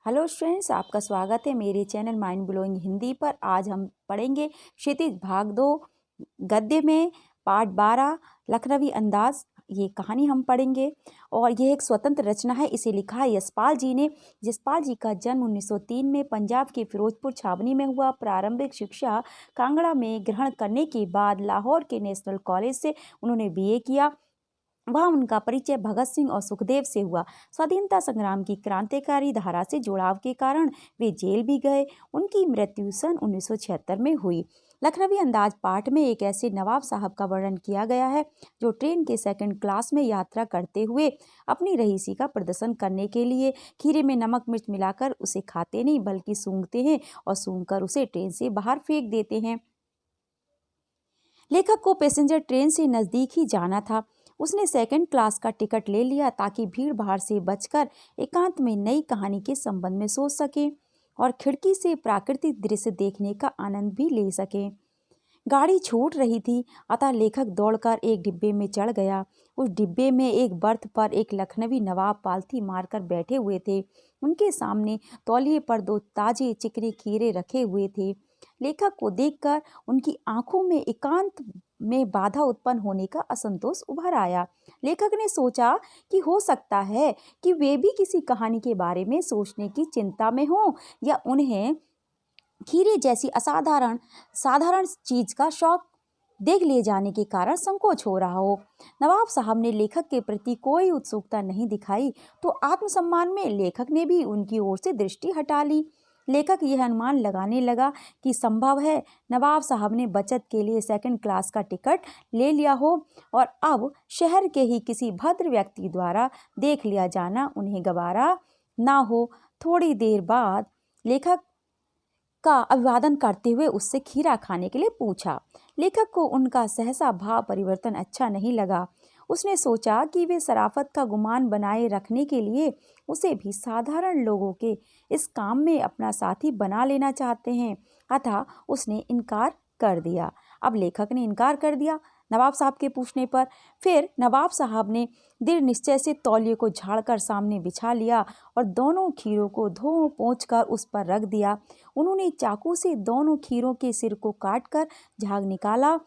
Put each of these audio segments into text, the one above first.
Hello students, आपका स्वागत है मेरे चैनल माइंड ब्लोइंग हिंदी पर। आज हम पढ़ेंगे क्षितिज भाग 2 गद्य में पाठ 12 लखनवी अंदाज। ये कहानी हम पढ़ेंगे और यह एक स्वतंत्र रचना है। इसे लिखा है यशपाल जी ने। यशपाल जी का जन्म 1903 में पंजाब के फिरोजपुर छावनी में हुआ। प्रारंभिक शिक्षा कांगड़ा में ग्रहण करने के बाद लाहौर के नेशनल कॉलेज से उन्होंने बीए किया। वहाँ उनका परिचय भगत सिंह और सुखदेव से हुआ। स्वाधीनता संग्राम की क्रांतिकारी धारा से जुड़ाव के कारण वे जेल भी गए। उनकी मृत्यु सन 1976 में हुई। लखनवी अंदाज पाठ में एक ऐसे नवाब साहब का वर्णन किया गया है जो ट्रेन के सेकंड क्लास में यात्रा करते हुए अपनी रईसी का प्रदर्शन करने के लिए खीरे में नमक मिर्च मिलाकर उसे खाते नहीं बल्कि सूंघते हैं और सूंघकर उसे ट्रेन से बाहर फेंक देते हैं। लेखक को पैसेंजर ट्रेन से नजदीक ही जाना था। उसने सेकंड क्लास का टिकट ले लिया ताकि भीड़ भाड़ से बचकर एकांत में नई कहानी के संबंध में सोच सके और खिड़की से प्राकृतिक दृश्य देखने का आनंद भी ले सके। गाड़ी छूट रही थी, अतः लेखक दौड़कर एक डिब्बे में चढ़ गया। उस डिब्बे में एक बर्थ पर एक लखनवी नवाब पालथी मारकर बैठे हुए थे। उनके सामने तौलिए पर 2 ताजे चिकने खीरे रखे हुए थे। लेखक को देखकर उनकी आंखों में एकांत में बाधा उत्पन्न होने का असंतोष उभर आया। लेखक ने सोचा कि हो सकता है कि वे भी किसी कहानी के बारे में सोचने की चिंता में हों या उन्हें खीरे जैसी साधारण चीज का शौक देख लिए जाने के कारण संकोच हो रहा हो। नवाब साहब ने लेखक के प्रति कोई उत्सुकता नहीं दिखाई तो आत्मसम्मान में लेखक ने भी उनकी ओर से दृष्टि हटा ली। लेखक यह अनुमान लगाने लगा कि संभव है नवाब साहब ने बचत के लिए सेकंड क्लास का टिकट ले लिया हो और अब शहर के ही किसी भद्र व्यक्ति द्वारा देख लिया जाना उन्हें गवारा ना हो। थोड़ी देर बाद लेखक का अभिवादन करते हुए उससे खीरा खाने के लिए पूछा। लेखक को उनका सहसा भाव परिवर्तन अच्छा नहीं लगा। उसने सोचा कि वे शराफत का गुमान बनाए रखने के लिए उसे भी साधारण लोगों के इस काम में अपना साथी बना लेना चाहते हैं, अतः उसने इनकार कर दिया। अब लेखक ने इनकार कर दिया नवाब साहब के पूछने पर। फिर नवाब साहब ने दृढ़ निश्चय से तौलिए को झाड़कर सामने बिछा लिया और दोनों खीरों को धो पोंछ कर उस पर रख दिया। उन्होंने चाकू से दोनों खीरों के सिर को काटकर झाग निकाला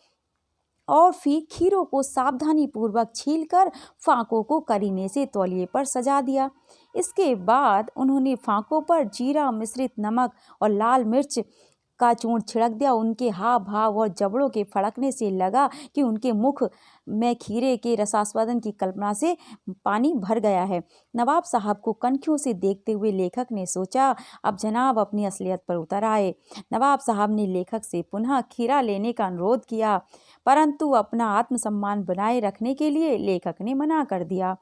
और फिर खीरों को सावधानी पूर्वक छीलकर फांकों को करीने से तौलिए पर सजा दिया। इसके बाद उन्होंने फांकों पर जीरा मिश्रित नमक और लाल मिर्च का चूर्ण छिड़क दिया। उनके हाव भाव और जबड़ों के फड़कने से लगा कि उनके मुख में खीरे के रसास्वादन की कल्पना से पानी भर गया है। नवाब साहब को कनखियों से देखते हुए लेखक ने सोचा अब जनाब अपनी असलियत पर उतर आए। नवाब साहब ने लेखक से पुनः खीरा लेने का अनुरोध किया, परंतु अपना आत्मसम्मान बनाए रखने के लिए लेखक ने मना कर दिया।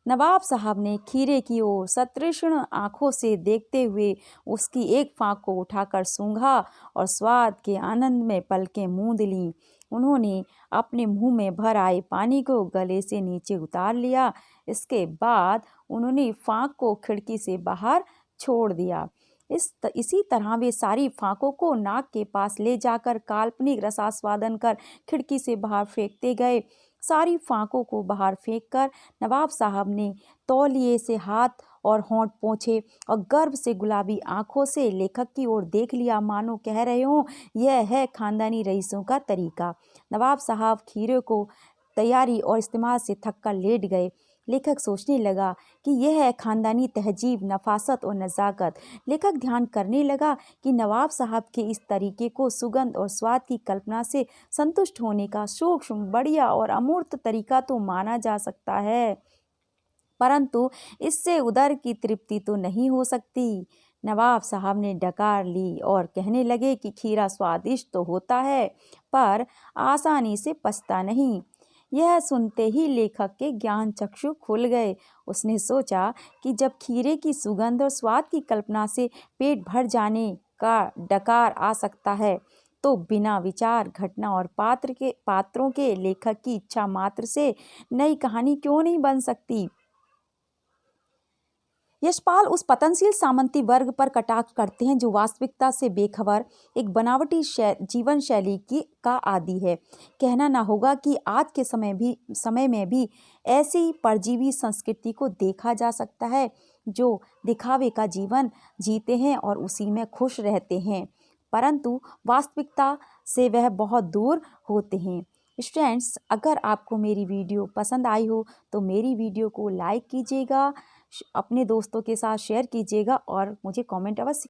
नवाब साहब ने खीरे की ओर सतृष्ण आंखों से देखते हुए उसकी एक फांक को उठाकर सूंघा और स्वाद के आनंद में पलकें मूंद लीं। उन्होंने अपने मुंह में भर आए पानी को गले से नीचे उतार लिया। इसके बाद उन्होंने फांक को खिड़की से बाहर छोड़ दिया। इसी तरह वे सारी फांकों को नाक के पास ले जाकर काल्पनिक रसास्वादन कर खिड़की से बाहर फेंकते गए। सारी फांकों को बाहर फेंककर नवाब साहब ने तौलिए से हाथ और होंठ पोंछे और गर्व से गुलाबी आंखों से लेखक की ओर देख लिया, मानो कह रहे हों यह है खानदानी रईसों का तरीका। नवाब साहब खीरे को तैयारी और इस्तेमाल से थककर लेट गए। लेखक सोचने लगा कि यह है खानदानी तहजीब, नफासत और नज़ाकत। लेखक ध्यान करने लगा कि नवाब साहब के इस तरीके को सुगंध और स्वाद की कल्पना से संतुष्ट होने का सूक्ष्म, बढ़िया और अमूर्त तरीका तो माना जा सकता है, परंतु इससे उदर की तृप्ति तो नहीं हो सकती। नवाब साहब ने डकार ली और कहने लगे कि खीरा स्वादिष्ट तो होता है पर आसानी से पचता नहीं। यह सुनते ही लेखक के ज्ञान चक्षु खुल गए। उसने सोचा कि जब खीरे की सुगंध और स्वाद की कल्पना से पेट भर जाने का डकार आ सकता है तो बिना विचार, घटना और पात्रों के लेखक की इच्छा मात्र से नई कहानी क्यों नहीं बन सकती। यशपाल उस पतनशील सामंती वर्ग पर कटाक्ष करते हैं जो वास्तविकता से बेखबर एक बनावटी जीवन शैली का आदी है। कहना ना होगा कि आज के समय में भी ऐसी परजीवी संस्कृति को देखा जा सकता है जो दिखावे का जीवन जीते हैं और उसी में खुश रहते हैं, परंतु वास्तविकता से वह बहुत दूर होते हैं। फ्रेंड्स, अगर आपको मेरी वीडियो पसंद आई हो तो मेरी वीडियो को लाइक कीजिएगा, अपने दोस्तों के साथ शेयर कीजिएगा और मुझे कमेंट अवश्य